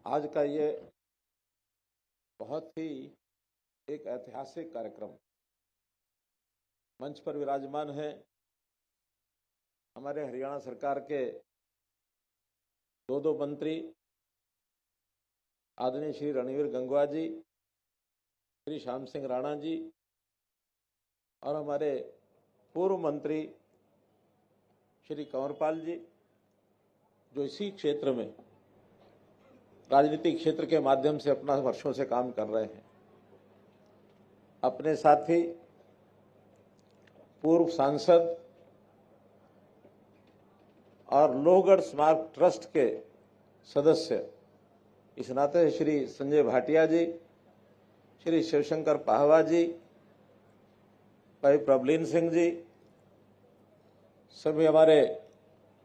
आज का ये बहुत ही एक ऐतिहासिक कार्यक्रम मंच पर विराजमान है। हमारे हरियाणा सरकार के दो मंत्री आदरणीय श्री रणवीर गंगवा जी, श्री श्याम सिंह राणा जी और हमारे पूर्व मंत्री श्री कंवरपाल जी, जो इसी क्षेत्र में राजनीतिक क्षेत्र के माध्यम से अपना वर्षों से काम कर रहे हैं। अपने साथी पूर्व सांसद और लोहगढ़ स्मारक ट्रस्ट के सदस्य इस नाते श्री संजय भाटिया जी, श्री शिवशंकर पाहवा जी, भाई प्रबलीन सिंह जी, सभी हमारे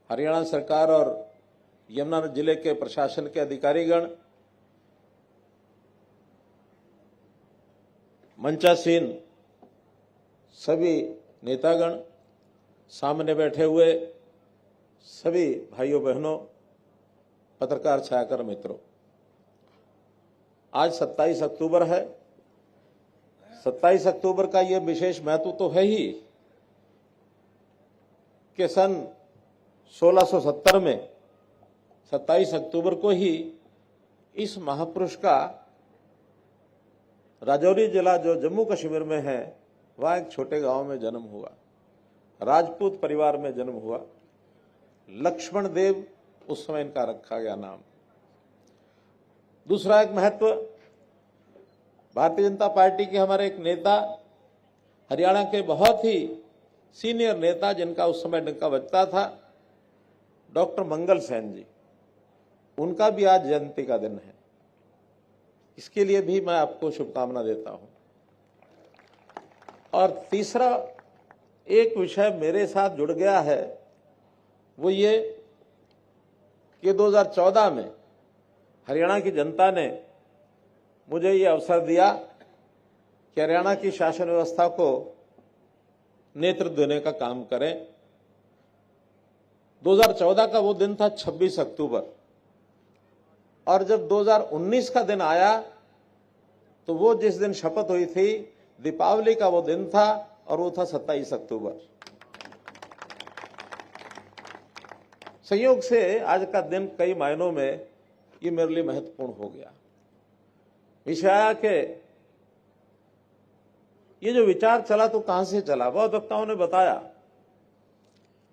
हरियाणा सरकार और यमुनानगर जिले के प्रशासन के अधिकारीगण, मंचासीन सभी नेतागण, सामने बैठे हुए सभी भाइयों बहनों, पत्रकार छायाकर मित्रों, आज 27 अक्टूबर है। 27 अक्टूबर का यह विशेष महत्व तो है ही कि सन 1670 में 27 अक्टूबर को ही इस महापुरुष का राजौरी जिला जो जम्मू कश्मीर में है, वहां एक छोटे गांव में जन्म हुआ। राजपूत परिवार में जन्म हुआ। लक्ष्मण देव उस समय इनका रखा गया नाम। दूसरा एक महत्व, भारतीय जनता पार्टी के हमारे एक नेता, हरियाणा के बहुत ही सीनियर नेता, जिनका उस समय डंका बजता था, डॉक्टर मंगल सेन जी, उनका भी आज जयंती का दिन है। इसके लिए भी मैं आपको शुभकामना देता हूं। और तीसरा एक विषय मेरे साथ जुड़ गया है, वो ये कि 2014 में हरियाणा की जनता ने मुझे ये अवसर दिया कि हरियाणा की शासन व्यवस्था को नेतृत्व देने का काम करें। 2014 का वो दिन था 26 अक्टूबर, और जब 2019 का दिन आया तो वो जिस दिन शपथ हुई थी, दीपावली का वो दिन था, और वो था 27 अक्टूबर। संयोग से आज का दिन कई मायनों में ये मेरे लिए महत्वपूर्ण हो गया। विषय आया कि ये जो विचार चला तो कहां से चला, बहुत वक्ताओं ने बताया,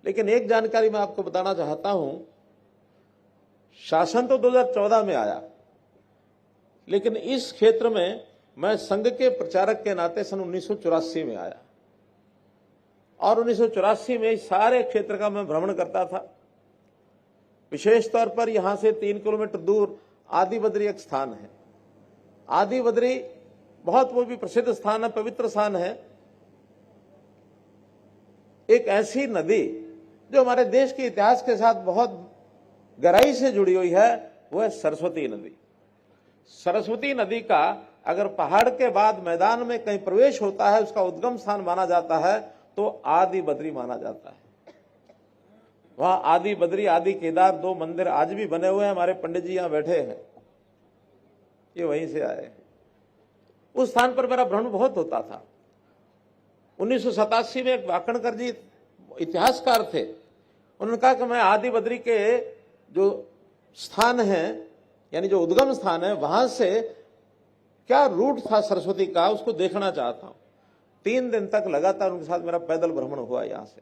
लेकिन एक जानकारी मैं आपको बताना चाहता हूं। शासन तो 2014 में आया, लेकिन इस क्षेत्र में मैं संघ के प्रचारक के नाते सन 1984 में आया, और 1984 में सारे क्षेत्र का मैं भ्रमण करता था। विशेष तौर पर यहां से 3 किलोमीटर दूर आदि बद्री एक स्थान है। आदि बद्री बहुत वो भी प्रसिद्ध स्थान है, पवित्र स्थान है। एक ऐसी नदी जो हमारे देश के इतिहास के साथ बहुत गहराई से जुड़ी हुई है, वो है सरस्वती नदी। सरस्वती नदी का अगर पहाड़ के बाद मैदान में कहीं प्रवेश होता है, उसका उद्गम स्थान माना जाता है, तो आदि बद्री माना जाता है। वहां आदि बद्री, आदि केदार 2 मंदिर आज भी बने हुए हैं। हमारे पंडित जी यहां बैठे हैं, ये वहीं से आए। उस स्थान पर मेरा भ्रमण बहुत होता था। 1987 में एक वाकणकर जी इतिहासकार थे, उन्होंने कहा कि मैं आदि बद्री के जो स्थान है, यानी जो उद्गम स्थान है, वहां से क्या रूट था सरस्वती का, उसको देखना चाहता हूं। 3 दिन तक लगातार उनके साथ मेरा पैदल भ्रमण हुआ यहां से।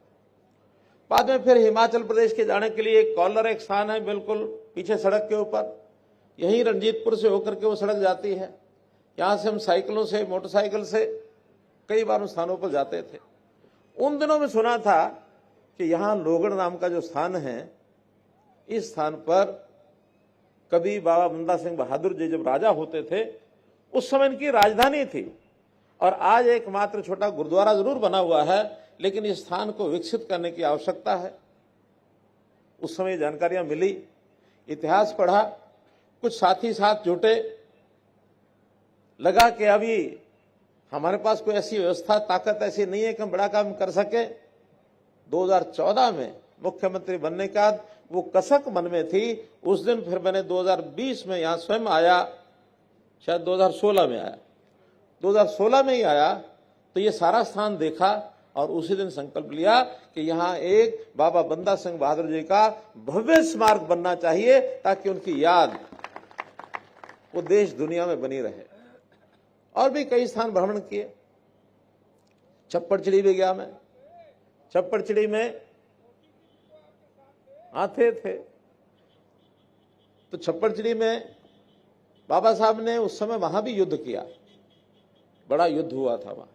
बाद में फिर हिमाचल प्रदेश के जाने के लिए कॉलर एक स्थान है, बिल्कुल पीछे सड़क के ऊपर, यहीं रणजीतपुर से होकर के वो सड़क जाती है। यहां से हम साइकिलों से, मोटरसाइकिल से कई बार उन स्थानों पर जाते थे। उन दिनों में सुना था कि यहां लोहगढ़ नाम का जो स्थान है, इस स्थान पर कभी बाबा बंदा सिंह बहादुर जी जब राजा होते थे, उस समय इनकी राजधानी थी। और आज एकमात्र छोटा गुरुद्वारा जरूर बना हुआ है, लेकिन इस स्थान को विकसित करने की आवश्यकता है। उस समय जानकारियां मिली, इतिहास पढ़ा, कुछ साथी साथ जुटे, लगा कि अभी हमारे पास कोई ऐसी व्यवस्था, ताकत ऐसी नहीं है कि हम बड़ा काम कर सके। 2014 में मुख्यमंत्री बनने के बाद वो कसक मन में थी। उस दिन फिर मैंने 2020 में यहां स्वयं आया, शायद 2016 में आया, 2016 में ही आया, तो ये सारा स्थान देखा और उसी दिन संकल्प लिया कि यहाँ एक बाबा बंदा सिंह बहादुर जी का भव्य स्मारक बनना चाहिए ताकि उनकी याद वो देश दुनिया में बनी रहे। और भी कई स्थान भ्रमण किए। छप्पड़चिड़ी भी गया मैं। छप्पड़चिड़ी में आते थे तो छप्पड़चिड़ी में बाबा साहब ने उस समय वहां भी युद्ध किया, बड़ा युद्ध हुआ था वहां।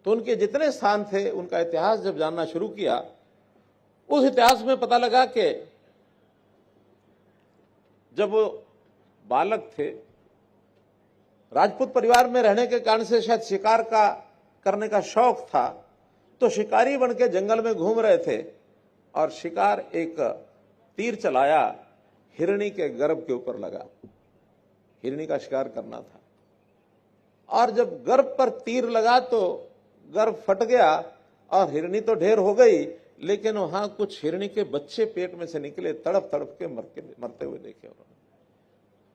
तो उनके जितने स्थान थे उनका इतिहास जब जानना शुरू किया, उस इतिहास में पता लगा कि जब वो बालक थे, राजपूत परिवार में रहने के कारण से शायद शिकार का करने का शौक था, तो शिकारी बन के जंगल में घूम रहे थे और शिकार एक तीर चलाया, हिरनी के गर्भ के ऊपर लगा। हिरनी का शिकार करना था और जब गर्भ पर तीर लगा तो गर्भ फट गया और हिरनी तो ढेर हो गई, लेकिन वहां कुछ हिरनी के बच्चे पेट में से निकले, तड़प तड़प के मरते हुए देखे उन्होंने।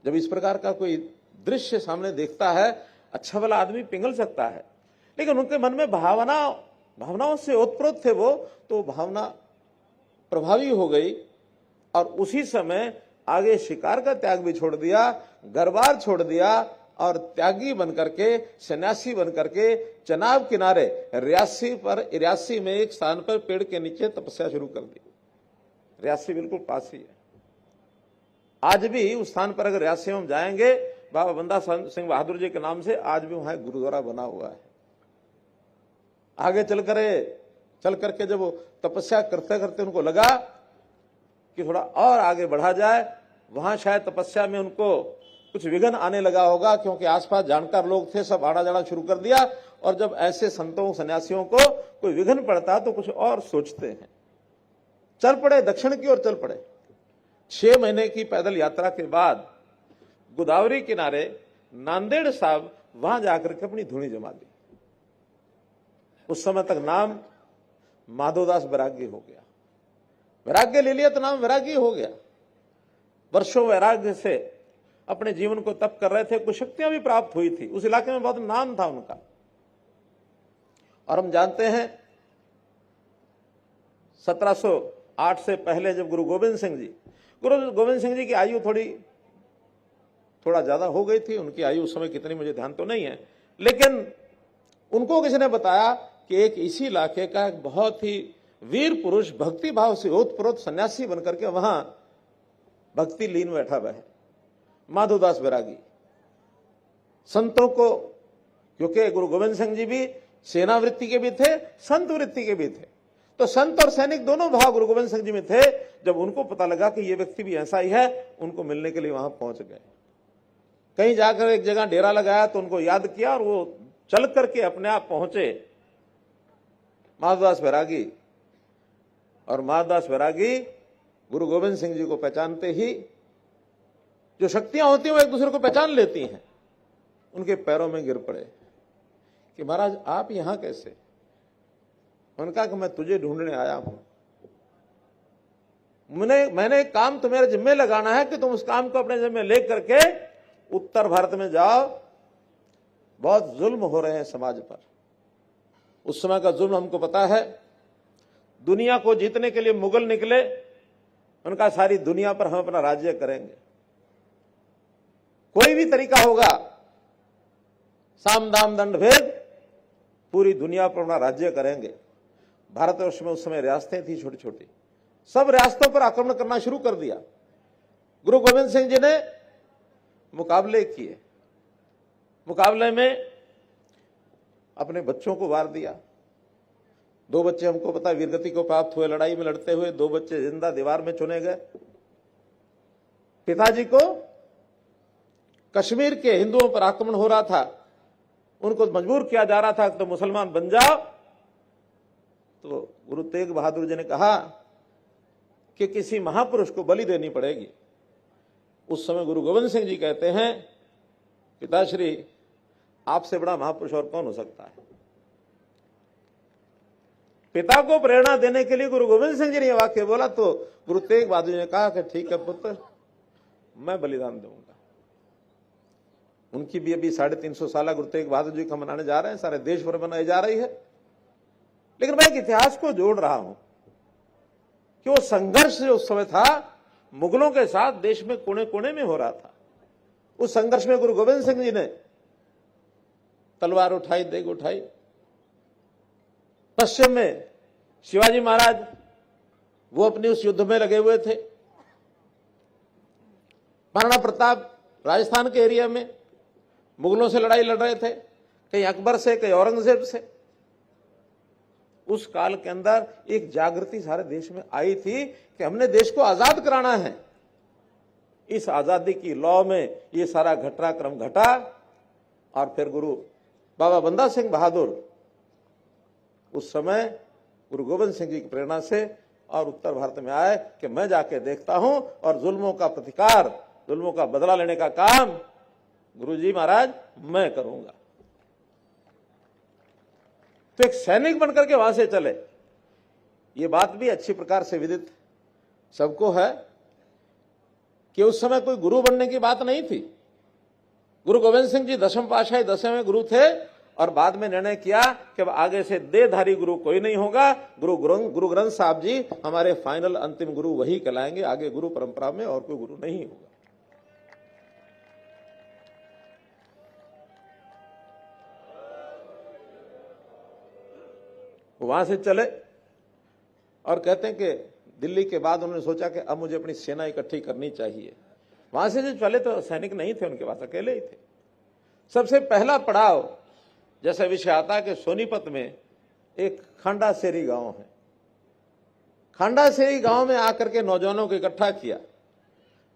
जब इस प्रकार का कोई दृश्य सामने देखता है, अच्छा भला आदमी पिघल सकता है, लेकिन उनके मन में भावनाओं से ओतप्रोत थे वो, तो भावना प्रभावी हो गई और उसी समय आगे शिकार का त्याग भी छोड़ दिया, घरबार छोड़ दिया और त्यागी बनकर के, सन्यासी बनकर के चनाब किनारे रियासी में एक स्थान पर पेड़ के नीचे तपस्या शुरू कर दी। रियासी बिल्कुल पास ही है। आज भी उस स्थान पर अगर रियासी में हम जाएंगे, बाबा बंदा सिंह बहादुर जी के नाम से आज भी वहां गुरुद्वारा बना हुआ है। आगे चल करके जब वो तपस्या करते करते उनको लगा कि थोड़ा और आगे बढ़ा जाए, वहां शायद तपस्या में उनको कुछ विघ्न आने लगा होगा, क्योंकि आसपास जानकार लोग थे, सब आड़ा जाना शुरू कर दिया। और जब ऐसे संतों सन्यासियों को कोई विघ्न पड़ता तो कुछ और सोचते हैं। चल पड़े, दक्षिण की ओर चल पड़े। 6 महीने की पैदल यात्रा के बाद गोदावरी किनारे नांदेड़ साहब वहां जाकर के अपनी धूनी जमा दी। उस समय तक नाम माधोदास वैराग्य हो गया। वैराग्य ले लिया तो नाम वैराग्य हो गया। वर्षों वैराग्य से अपने जीवन को तप कर रहे थे, कुछ शक्तियां भी प्राप्त हुई थी, उस इलाके में बहुत नाम था उनका। और हम जानते हैं 1708 से पहले जब गुरु गोविंद सिंह जी की आयु थोड़ा ज्यादा हो गई थी। उनकी आयु उस समय कितनी मुझे ध्यान तो नहीं है, लेकिन उनको किसी ने बताया कि एक इसी इलाके का एक बहुत ही वीर पुरुष भक्ति भाव से ओतप्रोत सन्यासी बनकर के वहां भक्ति लीन बैठा हुआ है, माधोदास वैरागी। संतों को, क्योंकि गुरु गोविंद सिंह जी भी सेना वृत्ति के भी थे, संत वृत्ति के भी थे, तो संत और सैनिक दोनों भाव गुरु गोविंद सिंह जी में थे। जब उनको पता लगा कि ये व्यक्ति भी ऐसा ही है, उनको मिलने के लिए वहां पहुंच गए। कहीं जाकर एक जगह डेरा लगाया तो उनको याद किया और वो चल करके अपने आप पहुंचे माधोदास वैरागी। और माधोदास वैरागी गुरु गोविंद सिंह जी को पहचानते ही, जो शक्तियां होती हैं वो एक दूसरे को पहचान लेती हैं, उनके पैरों में गिर पड़े कि महाराज आप यहां कैसे? उन्होंने कहा कि मैं तुझे ढूंढने आया हूं। मैंने एक काम तुम्हारे जिम्मे लगाना है कि तुम उस काम को अपने जिम्मे ले करके उत्तर भारत में जाओ। बहुत जुल्म हो रहे हैं समाज पर। उस समय का जुल्म हमको पता है। दुनिया को जीतने के लिए मुगल निकले, उनका सारी दुनिया पर हम अपना राज्य करेंगे, कोई भी तरीका होगा, साम दाम दंड भेद, पूरी दुनिया पर अपना राज्य करेंगे। भारतवर्ष में उस समय रियासतें थी छोटी छोटी, सब रियासतों पर आक्रमण करना शुरू कर दिया। गुरु गोविंद सिंह जी ने मुकाबले किए, मुकाबले में अपने बच्चों को वार दिया। 2 बच्चे हमको पता वीरगति को प्राप्त हुए लड़ाई में लड़ते हुए, 2 बच्चे जिंदा दीवार में चुने गए। पिताजी को कश्मीर के हिंदुओं पर आक्रमण हो रहा था, उनको मजबूर किया जा रहा था तो मुसलमान बन जाओ। तो गुरु तेग बहादुर जी ने कहा कि किसी महापुरुष को बलि देनी पड़ेगी। उस समय गुरु गोविंद सिंह जी कहते हैं, पिताश्री आपसे बड़ा महापुरुष और कौन हो सकता है? पिता को प्रेरणा देने के लिए गुरु गोविंद सिंह जी ने यह वाक्य बोला तो गुरु तेग बहादुर जी ने कहा कि ठीक है पुत्र, मैं बलिदान दूंगा। उनकी भी अभी 350 साल गुरु तेग बहादुर जी को मनाने जा रहे हैं, सारे देश भर मनाई जा रही है। लेकिन मैं एक इतिहास को जोड़ रहा हूं कि वो संघर्ष जो उस समय था मुगलों के साथ देश में कोने कोने में हो रहा था। उस संघर्ष में गुरु गोविंद सिंह जी ने तलवार उठाई, देग उठाई। पश्चिम में शिवाजी महाराज वो अपने उस युद्ध में लगे हुए थे। महाराणा प्रताप राजस्थान के एरिया में मुगलों से लड़ाई लड़ रहे थे, कहीं अकबर से, कहीं औरंगजेब से। उस काल के अंदर एक जागृति सारे देश में आई थी कि हमने देश को आजाद कराना है। इस आजादी की लौ में ये सारा घटनाक्रम घटा और फिर गुरु बाबा बंदा सिंह बहादुर उस समय गुरु गोविंद सिंह जी की प्रेरणा से और उत्तर भारत में आए कि मैं जाके देखता हूं और जुल्मों का प्रतिकार, जुल्मों का बदला लेने का काम गुरुजी महाराज मैं करूंगा। तो एक सैनिक बनकर के वहां से चले। ये बात भी अच्छी प्रकार से विदित सबको है कि उस समय कोई गुरु बनने की बात नहीं थी। गुरु गोविंद सिंह जी 10वें पातशाही 10वें गुरु थे और बाद में निर्णय किया कि अब आगे से देहधारी गुरु कोई नहीं होगा। गुरु ग्रंथ साहब जी हमारे फाइनल अंतिम गुरु वही कहलाएंगे, आगे गुरु परंपरा में और कोई गुरु नहीं होगा। वहां से चले और कहते हैं कि दिल्ली के बाद उन्होंने सोचा कि अब मुझे अपनी सेना इकट्ठी करनी चाहिए। वहां से जो चले तो सैनिक नहीं थे उनके पास, अकेले ही थे। सबसे पहला पड़ाव जैसा विषय आता है कि सोनीपत में एक खांडासेरी गांव है। खांडासेरी गांव में आकर के नौजवानों को इकट्ठा किया,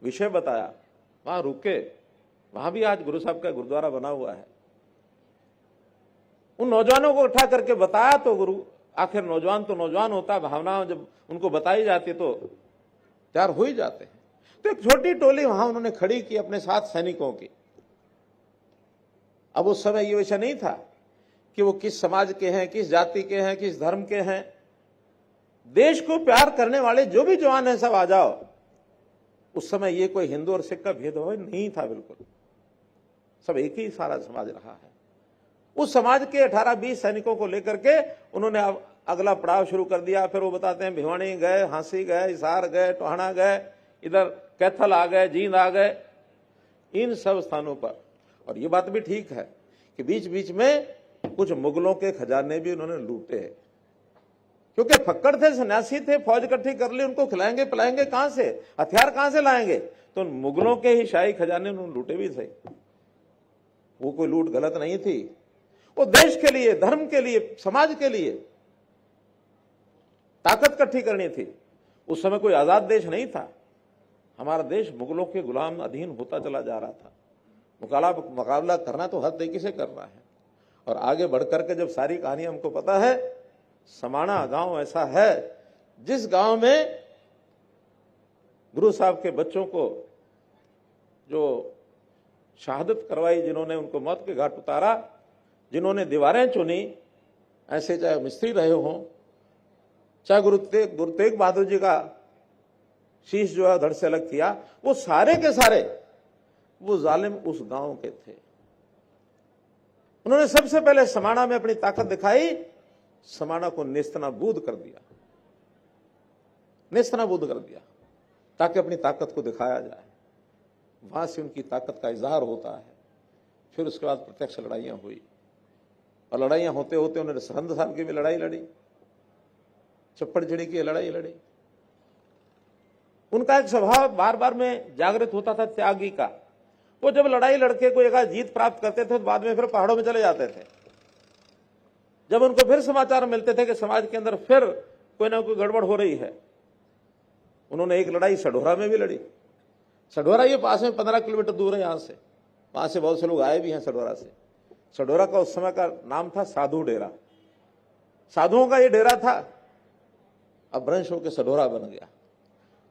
विषय बताया, वहां रुके। वहां भी आज गुरु साहब का गुरुद्वारा बना हुआ है। उन नौजवानों को इकट्ठा करके बताया तो गुरु, आखिर नौजवान तो नौजवान होता है, भावनाएं जब उनको बताई जाती तो तैयार हो ही जाते हैं। तो एक छोटी टोली वहां उन्होंने खड़ी की अपने साथ सैनिकों की। अब उस समय ये विषय नहीं था कि वो किस समाज के हैं, किस जाति के हैं, किस धर्म के हैं। देश को प्यार करने वाले जो भी जवान हैं सब आ जाओ। उस समय ये कोई हिंदू और सिख का भेदभाव नहीं था, बिल्कुल सब एक ही सारा समाज रहा है। उस समाज के 18-20 सैनिकों को लेकर के उन्होंने अगला पड़ाव शुरू कर दिया। फिर वो बताते हैं भिवानी गए, हांसी गए, हिसार गए, टोहाना गए, इधर कैथल आ गए, जींद आ गए, इन सब स्थानों पर। और ये बात भी ठीक है कि बीच बीच में कुछ मुगलों के खजाने भी उन्होंने लूटे, क्योंकि फक्कड़ थे, सन्यासी थे, फौज इकट्ठी कर ली, उनको खिलाएंगे पिलाएंगे कहां से, हथियार कहां से लाएंगे। तो मुगलों के ही शाही खजाने उन्होंने लूटे भी थे। वो कोई लूट गलत नहीं थी, वो देश के लिए, धर्म के लिए, समाज के लिए ताकत इकट्ठी करनी थी। उस समय कोई आजाद देश नहीं था। हमारा देश मुगलों के गुलाम अधीन होता चला जा रहा था। मुकाबला करना तो हर तरीके से कर रहा है। और आगे बढ़कर के जब सारी कहानी हमको पता है, समाना गांव ऐसा है जिस गांव में गुरु साहब के बच्चों को जो शहादत करवाई, जिन्होंने उनको मौत के घाट उतारा, जिन्होंने दीवारें चुनी, ऐसे चाहे मिस्त्री रहे हों, चाहे गुरु तेग बहादुर जी का शीश जो है धड़ से अलग किया, वो सारे के सारे वो जालिम उस गांव के थे। उन्होंने सबसे पहले समाना में अपनी ताकत दिखाई, समाना को नेस्तनाबूद कर दिया, नेस्तनाबूद कर दिया, ताकि अपनी ताकत को दिखाया जाए। वहां से उनकी ताकत का इजहार होता है। फिर उसके बाद प्रत्यक्ष लड़ाइयां हुई, और लड़ाइयां होते होते उन्होंने सरहंद साहब की भी लड़ाई लड़ी, चप्पड़-चिड़ी की लड़ाई लड़ी। उनका एक स्वभाव बार बार में जागृत होता था त्यागी का। वो जब लड़ाई लड़के को एक जीत प्राप्त करते थे तो बाद में फिर पहाड़ों में चले जाते थे। जब उनको फिर समाचार मिलते थे कि समाज के अंदर फिर कोई ना कोई गड़बड़ हो रही है, उन्होंने एक लड़ाई सढौरा में भी लड़ी। सढौरा ये पास में 15 किलोमीटर दूर है यहां से। वहां से बहुत से लोग आए भी हैं सढौरा से। सढौरा का उस समय का नाम था साधु डेरा, साधुओं का ये डेरा था। अब भ्रंश होकर सढौरा बन गया।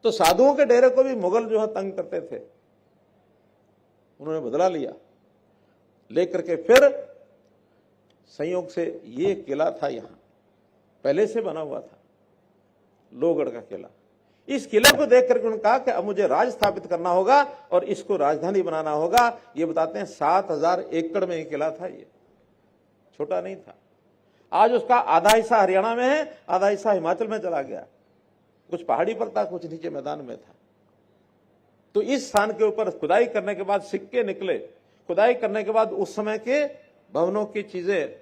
तो साधुओं के डेरे को भी मुगल जो है तंग करते थे, उन्होंने बदला लिया। लेकर के फिर संयोग से ये किला था यहां, पहले से बना हुआ था, लोहगढ़ का किला। इस किले को देख करके उन्होंने कहा कि अब मुझे राज स्थापित करना होगा और इसको राजधानी बनाना होगा। ये बताते हैं 7000 एकड़ में ये किला था, ये छोटा नहीं था। आज उसका आधा हिस्सा हरियाणा में है, आधा हिस्सा हिमाचल में चला गया, कुछ पहाड़ी पर था, कुछ नीचे मैदान में था। तो इस स्थान के ऊपर खुदाई करने के बाद सिक्के निकले। खुदाई करने के बाद उस समय के भवनों की चीजें,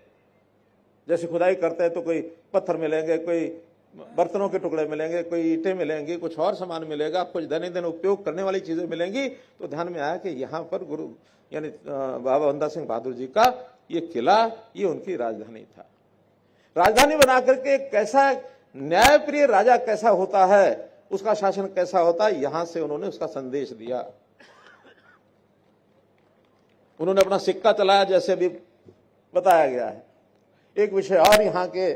जैसे खुदाई करते हैं तो कोई पत्थर मिलेंगे, कोई बर्तनों के टुकड़े मिलेंगे, कोई ईंटें मिलेंगी, कुछ और सामान मिलेगा, कुछ दैनिक उपयोग करने वाली चीजें मिलेंगी। तो ध्यान में आया कि यहाँ पर गुरु यानी बाबा बंदा सिंह बहादुर जी का ये किला, ये उनकी राजधानी था। राजधानी बना करके कैसा न्यायप्रिय राजा कैसा होता है, उसका शासन कैसा होता है, यहां से उन्होंने उसका संदेश दिया। उन्होंने अपना सिक्का चलाया, जैसे अभी बताया गया है। एक विषय और यहां के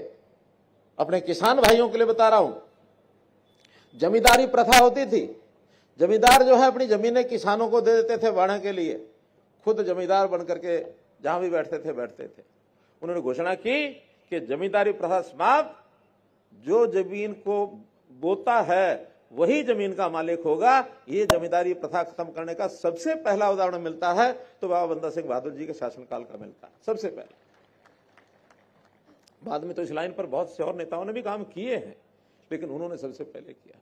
अपने किसान भाइयों के लिए बता रहा हूं। जमींदारी प्रथा होती थी, जमींदार जो है अपनी जमीनें किसानों को दे देते थे बाढ़ के लिए, खुद जमींदार बनकर के जहां भी बैठते थे। उन्होंने घोषणा की कि जमींदारी प्रथा समाप्त, जो जमीन को बोता है वही जमीन का मालिक होगा। ये जमींदारी प्रथा खत्म करने का सबसे पहला उदाहरण मिलता है तो बाबा बंदा सिंह बहादुर जी के शासनकाल का मिलता है, सबसे पहले। बाद में तो इस लाइन पर बहुत से और नेताओं ने भी काम किए हैं, लेकिन उन्होंने सबसे पहले किया।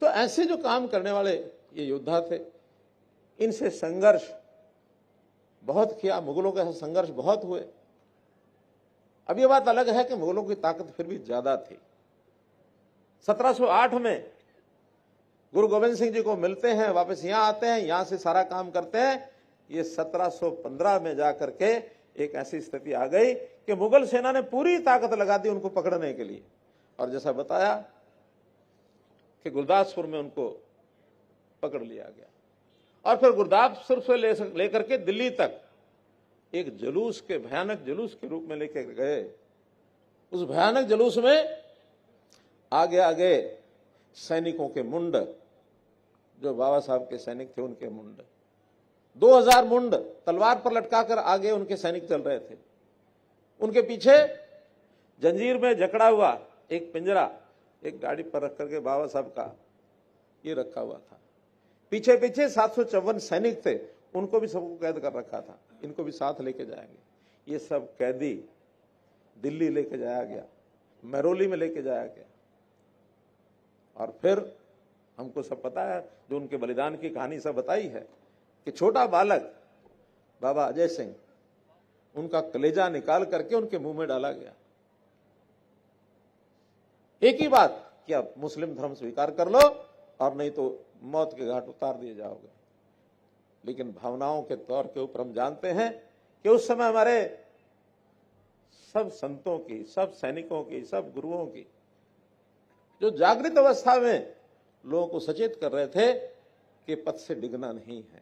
तो ऐसे जो काम करने वाले ये योद्धा थे, इनसे संघर्ष बहुत किया, मुगलों के साथ संघर्ष बहुत हुए। अब ये बात अलग है कि मुगलों की ताकत फिर भी ज्यादा थी। 1708 में गुरु गोविंद सिंह जी को मिलते हैं, वापस यहां आते हैं, यहां से सारा काम करते हैं। ये 1715 में जाकर के एक ऐसी स्थिति आ गई कि मुगल सेना ने पूरी ताकत लगा दी उनको पकड़ने के लिए। और जैसा बताया कि गुरदासपुर में उनको पकड़ लिया गया और फिर गुरदासपुर से लेकर के दिल्ली तक एक जुलूस के, भयानक जुलूस के रूप में लेकर गए। उस भयानक जुलूस में आगे आगे सैनिकों के मुंड, जो बाबा साहब के सैनिक थे उनके मुंड, 2000 मुंड तलवार पर लटकाकर आगे उनके सैनिक चल रहे थे। उनके पीछे जंजीर में जकड़ा हुआ एक पिंजरा एक गाड़ी पर रख करके बाबा साहब का ये रखा हुआ था। पीछे पीछे 754 सैनिक थे, उनको भी सबको कैद कर रखा था। इनको भी साथ लेके जाएंगे। ये सब कैदी दिल्ली लेके जाया गया, महरौली में लेके जाया गया। और फिर हमको सब पता है, जो उनके बलिदान की कहानी सब बताई है कि छोटा बालक बाबा अजय सिंह, उनका कलेजा निकाल करके उनके मुंह में डाला गया। एक ही बात कि आप मुस्लिम धर्म स्वीकार कर लो और नहीं तो मौत के घाट उतार दिए जाओगे। लेकिन भावनाओं के तौर के ऊपर हम जानते हैं कि उस समय हमारे सब संतों की, सब सैनिकों की, सब गुरुओं की, जो जागृत अवस्था में लोगों को सचेत कर रहे थे कि पथ से डिगना नहीं है,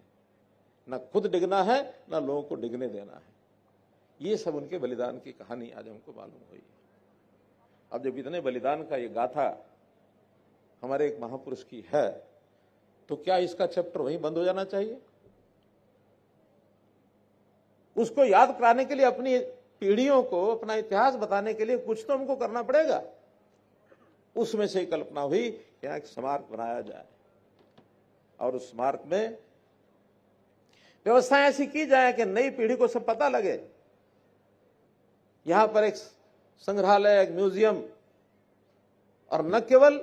ना खुद डिगना है, ना लोगों को डिगने देना है। ये सब उनके बलिदान की कहानी आज हमको मालूम हुई। अब जब इतने बलिदान का ये गाथा हमारे एक महापुरुष की है, तो क्या इसका चैप्टर वहीं बंद हो जाना चाहिए? उसको याद कराने के लिए, अपनी पीढ़ियों को अपना इतिहास बताने के लिए कुछ तो हमको करना पड़ेगा। उसमें से कल्पना हुई कि यहां एक स्मारक बनाया जाए और उस स्मारक में व्यवस्थाएं ऐसी की जाए कि नई पीढ़ी को सब पता लगे। यहां पर एक संग्रहालय, एक म्यूजियम, और न केवल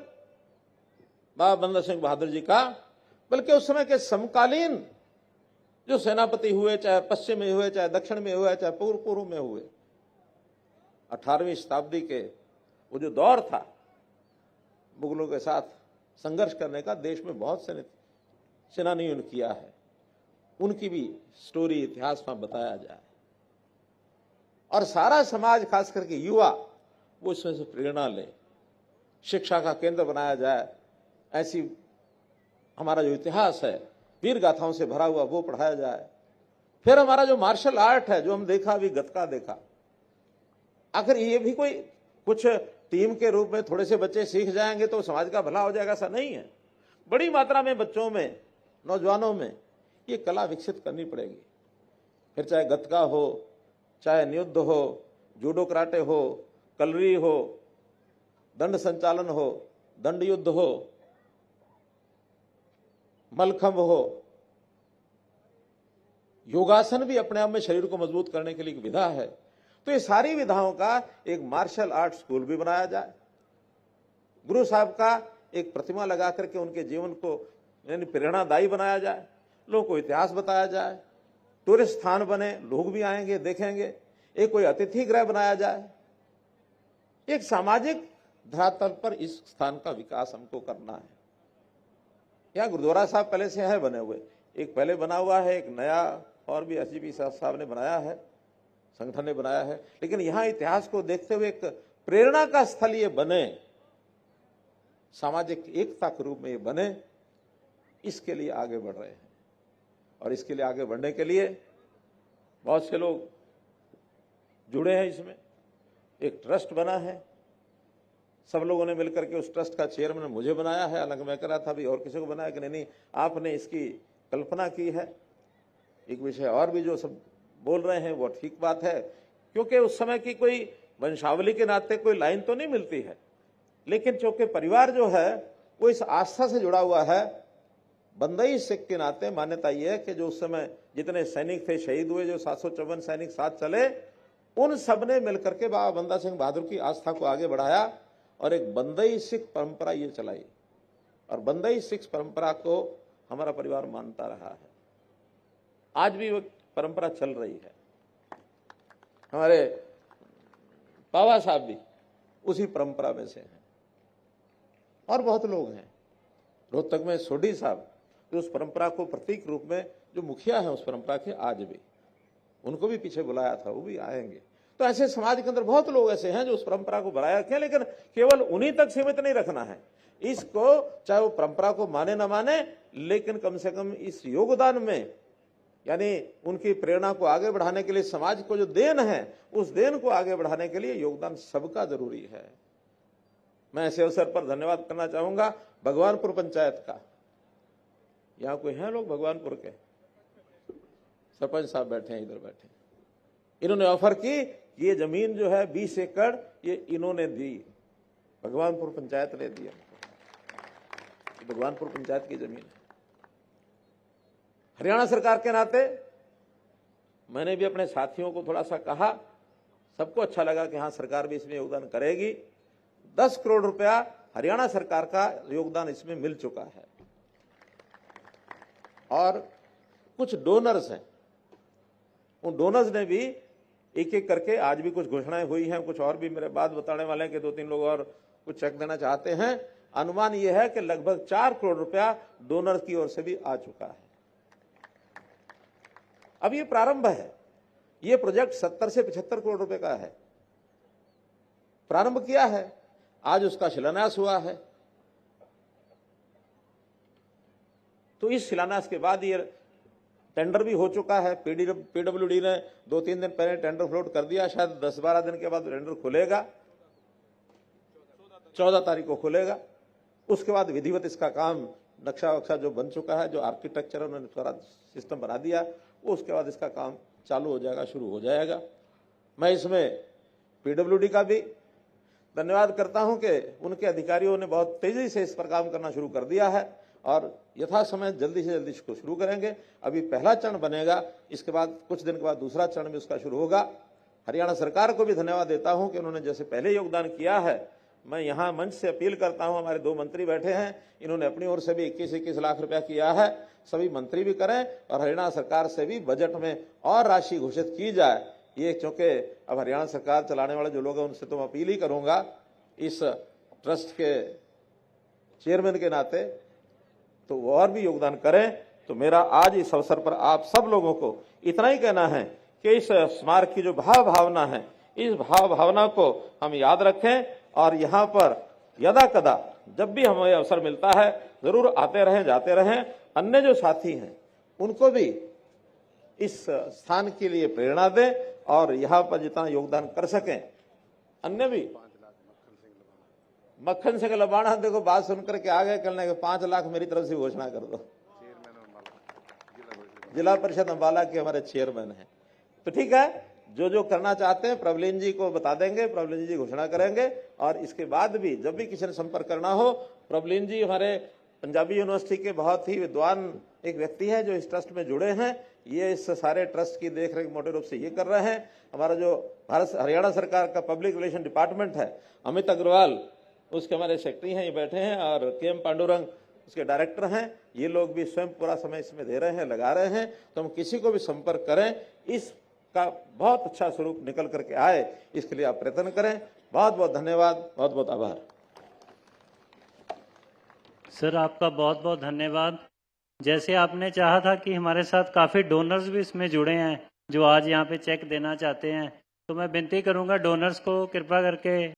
बाबा बंदा सिंह बहादुर जी का, बल्कि उस समय के समकालीन जो सेनापति हुए, चाहे पश्चिम में हुए, चाहे दक्षिण में हुए, चाहे पूर्व में हुए, 18वीं शताब्दी के वो जो दौर था मुगलों के साथ संघर्ष करने का, देश में बहुत से सेनानियों ने किया है, उनकी भी स्टोरी, इतिहास में बताया जाए और सारा समाज, खास करके युवा, वो इसमें से प्रेरणा ले। शिक्षा का केंद्र बनाया जाए, ऐसी हमारा जो इतिहास है वीर गाथाओं से भरा हुआ, वो पढ़ाया जाए। फिर हमारा जो मार्शल आर्ट है, जो हम देखा, अभी गतका देखा, आखिर ये भी कोई कुछ टीम के रूप में थोड़े से बच्चे सीख जाएंगे तो समाज का भला हो जाएगा, ऐसा नहीं है। बड़ी मात्रा में बच्चों में, नौजवानों में ये कला विकसित करनी पड़ेगी। फिर चाहे गतका हो, चाहे नियुद्ध हो, जूडो कराटे हो, कलरी हो, दंड संचालन हो, दंड युद्ध हो, मलखंभ हो, योगासन भी अपने आप में शरीर को मजबूत करने के लिए एक विधा है। तो ये सारी विधाओं का एक मार्शल आर्ट स्कूल भी बनाया जाए, गुरु साहब का एक प्रतिमा लगा करके उनके जीवन को यानी प्रेरणादायी बनाया जाए, लोगों को इतिहास बताया जाए, टूरिस्ट स्थान बने, लोग भी आएंगे देखेंगे, एक कोई अतिथि गृह बनाया जाए। एक सामाजिक धरातल पर इस स्थान का विकास हमको करना है। यहाँ गुरुद्वारा साहब पहले से है बने हुए, एक पहले बना हुआ है, एक नया और भी एसजीपी साहब ने बनाया है, संगठन ने बनाया है। लेकिन यहाँ इतिहास को देखते हुए एक प्रेरणा का स्थल ये बने, सामाजिक एकता के रूप में ये बने, इसके लिए आगे बढ़ रहे हैं। और इसके लिए आगे बढ़ने के लिए बहुत से लोग जुड़े हैं इसमें। एक ट्रस्ट बना है, सब लोगों ने मिलकर के उस ट्रस्ट का चेयरमैन मुझे बनाया है, हालांकि मैं कर रहा था, अभी और किसी को बनाया कि नहीं आपने इसकी कल्पना की है। एक विषय और भी जो सब बोल रहे हैं वो ठीक बात है, क्योंकि उस समय की कोई वंशावली के नाते कोई लाइन तो नहीं मिलती है, लेकिन चूंकि परिवार जो है वो इस आस्था से जुड़ा हुआ है। बंदई सिख के नाते मान्यता यह है कि जो उस समय जितने सैनिक थे शहीद हुए, जो 754 सैनिक साथ चले, उन सब ने मिलकर के बाबा बंदा सिंह बहादुर की आस्था को आगे बढ़ाया और एक बंदई सिख परंपरा ये चलाई। और बंदई सिख परंपरा को हमारा परिवार मानता रहा है, आज भी वो परंपरा चल रही है। हमारे बाबा साहब भी उसी परंपरा में से हैं और बहुत लोग हैं। रोहतक में सोढ़ी साहब जो उस परंपरा को प्रतीक रूप में जो मुखिया है उस परंपरा के, आज भी उनको भी पीछे बुलाया था, वो भी आएंगे। तो ऐसे समाज के अंदर बहुत लोग ऐसे हैं जो उस परंपरा को बढ़ाया रखें, लेकिन केवल उन्हीं तक सीमित नहीं रखना है इसको, चाहे वो परंपरा को माने ना माने, लेकिन कम से कम इस योगदान में यानी उनकी प्रेरणा को आगे बढ़ाने के लिए समाज को जो देन है उस देन को आगे बढ़ाने के लिए योगदान सबका जरूरी है। मैं ऐसे अवसर पर धन्यवाद करना चाहूंगा भगवानपुर पंचायत का। यहाँ कोई हैं लोग भगवानपुर के? सरपंच साहब बैठे हैं, इधर बैठे हैं। इन्होंने ऑफर की ये जमीन जो है 20 एकड़ ये इन्होंने दी, भगवानपुर पंचायत ने दी। भगवानपुर पंचायत की जमीन है। हरियाणा सरकार के नाते मैंने भी अपने साथियों को थोड़ा सा कहा, सबको अच्छा लगा कि हाँ सरकार भी इसमें योगदान करेगी। 10 करोड़ रुपया हरियाणा सरकार का योगदान इसमें मिल चुका है और कुछ डोनर्स हैं, उन डोनर्स ने भी एक एक करके आज भी कुछ घोषणाएं हुई हैं, कुछ और भी मेरे बाद बताने वाले हैं कि 2-3 लोग और कुछ चेक देना चाहते हैं। अनुमान यह है कि लगभग 4 करोड़ रुपया डोनर की ओर से भी आ चुका है। अब ये प्रारंभ है, ये प्रोजेक्ट 70 से 75 करोड़ रुपए का है, प्रारंभ किया है, आज उसका शिलान्यास हुआ है। तो इस शिलान्यास के बाद ये टेंडर भी हो चुका है। पीडब्ल्यूडी ने 2-3 दिन पहले टेंडर फ्लोट कर दिया, शायद 10-12 दिन के बाद टेंडर खुलेगा, 14 तारीख को खुलेगा। उसके बाद विधिवत इसका काम नक्शा वक्शा जो बन चुका है, जो आर्किटेक्चर उन्होंने सारा सिस्टम बना दिया, उसके बाद इसका काम चालू हो जाएगा, शुरू हो जाएगा। मैं इसमें पीडब्ल्यूडी का भी धन्यवाद करता हूं कि उनके अधिकारियों ने बहुत तेजी से इस पर काम करना शुरू कर दिया है और यथा समय जल्दी से जल्दी इसको शुरू करेंगे। अभी पहला चरण बनेगा, इसके बाद कुछ दिन के बाद दूसरा चरण भी उसका शुरू होगा। हरियाणा सरकार को भी धन्यवाद देता हूं कि उन्होंने जैसे पहले योगदान किया है। मैं यहां मंच से अपील करता हूं, हमारे 2 मंत्री बैठे हैं, इन्होंने अपनी ओर से भी 21-21 लाख रुपया किया है, सभी मंत्री भी करें और हरियाणा सरकार से भी बजट में और राशि घोषित की जाए। ये क्योंकि अब हरियाणा सरकार चलाने वाले जो लोग हैं उनसे तो मैं अपील ही करूंगा इस ट्रस्ट के चेयरमैन के नाते, तो वो और भी योगदान करें। तो मेरा आज इस अवसर पर आप सब लोगों को इतना ही कहना है कि इस स्मारक की जो भाव भावना है, इस भाव भावना को हम याद रखें और यहाँ पर यदा कदा जब भी हमें अवसर मिलता है जरूर आते रहें, जाते रहें। अन्य जो साथी हैं उनको भी इस स्थान के लिए प्रेरणा दें और यहाँ पर जितना योगदान कर सकें। अन्य भी मक्खन सिंह लबाणा, देखो बात सुनकर के आ गए, करने के 5 लाख मेरी तरफ से घोषणा कर दो। जिला परिषद अंबाला के हमारे चेयरमैन हैं, तो ठीक है, जो जो करना चाहते हैं प्रबलीन जी को बता देंगे, प्रबलीन जी घोषणा करेंगे। और इसके बाद भी जब भी किसी ने संपर्क करना हो, प्रबलीन जी हमारे पंजाबी यूनिवर्सिटी के बहुत ही विद्वान एक व्यक्ति है जो इस ट्रस्ट में जुड़े हैं। ये इस सारे ट्रस्ट की देखरेख मोटे रूप से ये कर रहे हैं। हमारा जो भारत हरियाणा सरकार का पब्लिक रिलेशन डिपार्टमेंट है, अमित अग्रवाल उसके हमारे सेक्रेटरी हैं, ये बैठे हैं, और के.एम. पांडुरंग उसके डायरेक्टर हैं। ये लोग भी स्वयं पूरा समय इसमें दे रहे हैं, लगा रहे हैं। तो हम किसी को भी संपर्क करें, इसका बहुत अच्छा स्वरूप निकल करके आए, इसके लिए आप प्रयत्न करें। बहुत बहुत धन्यवाद, बहुत बहुत आभार। सर आपका बहुत बहुत धन्यवाद। जैसे आपने चाहा था कि हमारे साथ काफ़ी डोनर्स भी इसमें जुड़े हैं जो आज यहाँ पे चेक देना चाहते हैं, तो मैं विनती करूँगा डोनर्स को कृपा करके